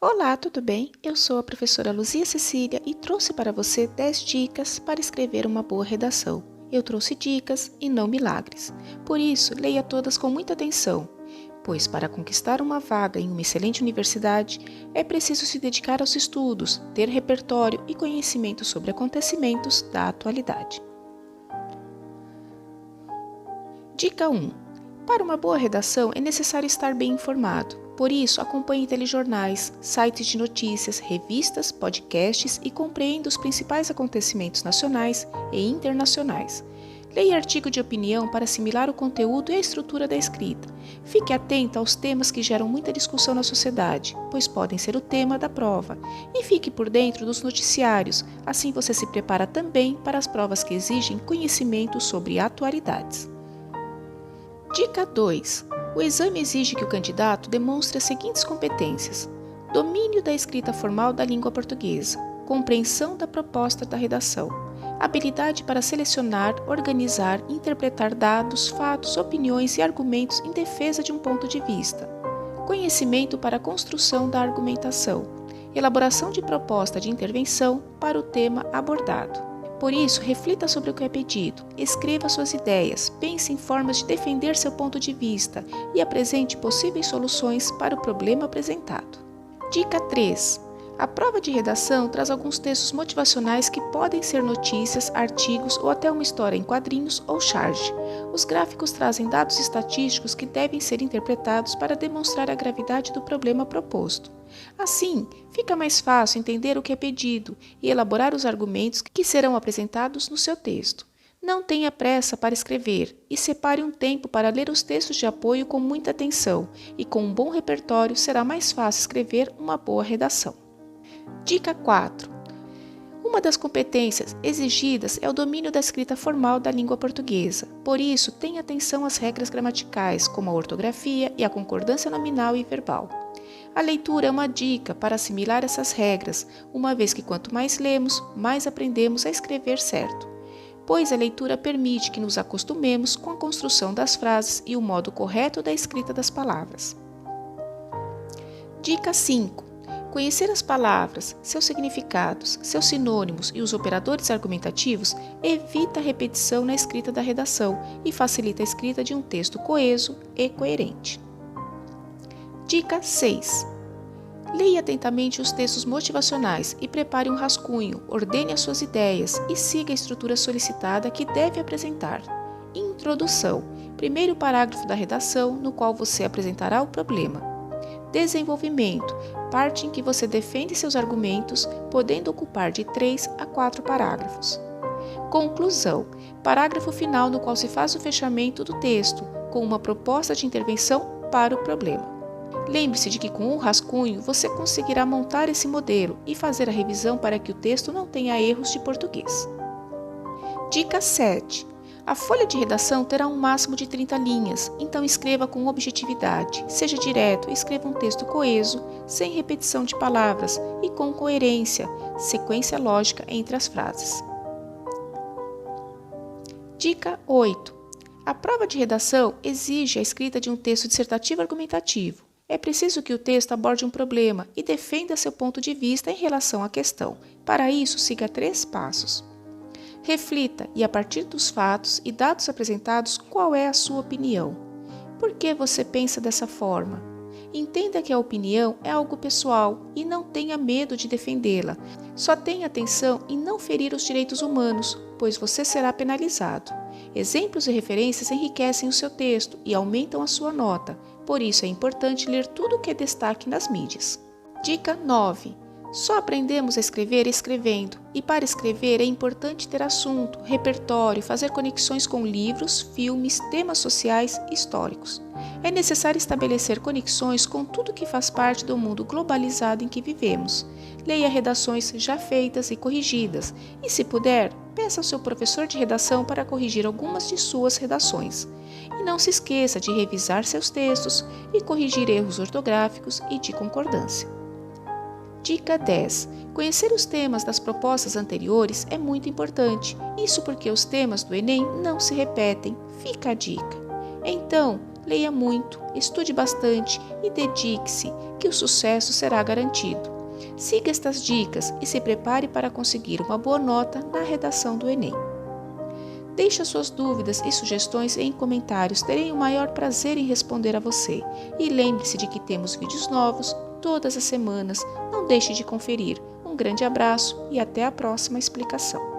Olá, tudo bem? Eu sou a professora Luzia Cecília e trouxe para você 10 dicas para escrever uma boa redação. Eu trouxe dicas e não milagres. Por isso, leia todas com muita atenção, pois para conquistar uma vaga em uma excelente universidade, é preciso se dedicar aos estudos, ter repertório e conhecimento sobre acontecimentos da atualidade. Dica 1. Para uma boa redação é necessário estar bem informado. Por isso, acompanhe telejornais, sites de notícias, revistas, podcasts e compreenda os principais acontecimentos nacionais e internacionais. Leia artigo de opinião para assimilar o conteúdo e a estrutura da escrita. Fique atento aos temas que geram muita discussão na sociedade, pois podem ser o tema da prova. E fique por dentro dos noticiários, assim você se prepara também para as provas que exigem conhecimento sobre atualidades. Dica 2. O exame exige que o candidato demonstre as seguintes competências: domínio da escrita formal da língua portuguesa, compreensão da proposta da redação, habilidade para selecionar, organizar e interpretar dados, fatos, opiniões e argumentos em defesa de um ponto de vista, conhecimento para a construção da argumentação, elaboração de proposta de intervenção para o tema abordado. Por isso, reflita sobre o que é pedido, escreva suas ideias, pense em formas de defender seu ponto de vista e apresente possíveis soluções para o problema apresentado. Dica 3. A prova de redação traz alguns textos motivacionais que podem ser notícias, artigos ou até uma história em quadrinhos ou charge. Os gráficos trazem dados estatísticos que devem ser interpretados para demonstrar a gravidade do problema proposto. Assim, fica mais fácil entender o que é pedido e elaborar os argumentos que serão apresentados no seu texto. Não tenha pressa para escrever e separe um tempo para ler os textos de apoio com muita atenção, e com um bom repertório será mais fácil escrever uma boa redação. Dica 4. Uma das competências exigidas é o domínio da escrita formal da língua portuguesa. Por isso, tenha atenção às regras gramaticais, como a ortografia e a concordância nominal e verbal. A leitura é uma dica para assimilar essas regras, uma vez que quanto mais lemos, mais aprendemos a escrever certo, pois a leitura permite que nos acostumemos com a construção das frases e o modo correto da escrita das palavras. Dica 5. Conhecer as palavras, seus significados, seus sinônimos e os operadores argumentativos evita a repetição na escrita da redação e facilita a escrita de um texto coeso e coerente. Dica 6. Leia atentamente os textos motivacionais e prepare um rascunho, ordene as suas ideias e siga a estrutura solicitada que deve apresentar. Introdução. Primeiro parágrafo da redação, no qual você apresentará o problema. Desenvolvimento. Parte em que você defende seus argumentos, podendo ocupar de 3 a 4 parágrafos. Conclusão. Parágrafo final no qual se faz o fechamento do texto, com uma proposta de intervenção para o problema. Lembre-se de que com o rascunho você conseguirá montar esse modelo e fazer a revisão para que o texto não tenha erros de português. Dica 7. A folha de redação terá um máximo de 30 linhas, então escreva com objetividade, seja direto, escreva um texto coeso, sem repetição de palavras e com coerência, sequência lógica entre as frases. Dica 8. A prova de redação exige a escrita de um texto dissertativo argumentativo. É preciso que o texto aborde um problema e defenda seu ponto de vista em relação à questão. Para isso, siga 3 passos. Reflita e, a partir dos fatos e dados apresentados, qual é a sua opinião? Por que você pensa dessa forma? Entenda que a opinião é algo pessoal e não tenha medo de defendê-la. Só tenha atenção em não ferir os direitos humanos, pois você será penalizado. Exemplos e referências enriquecem o seu texto e aumentam a sua nota. Por isso é importante ler tudo o que é destaque nas mídias. Dica 9. Só aprendemos a escrever escrevendo, e para escrever é importante ter assunto, repertório, fazer conexões com livros, filmes, temas sociais e históricos. É necessário estabelecer conexões com tudo que faz parte do mundo globalizado em que vivemos. Leia redações já feitas e corrigidas, e se puder, peça ao seu professor de redação para corrigir algumas de suas redações. E não se esqueça de revisar seus textos e corrigir erros ortográficos e de concordância. Dica 10. Conhecer os temas das propostas anteriores é muito importante. Isso porque os temas do Enem não se repetem. Fica a dica. Então, leia muito, estude bastante e dedique-se, que o sucesso será garantido. Siga estas dicas e se prepare para conseguir uma boa nota na redação do Enem. Deixe as suas dúvidas e sugestões em comentários, terei o maior prazer em responder a você. E lembre-se de que temos vídeos novos todas as semanas, não deixe de conferir. Um grande abraço e até a próxima explicação.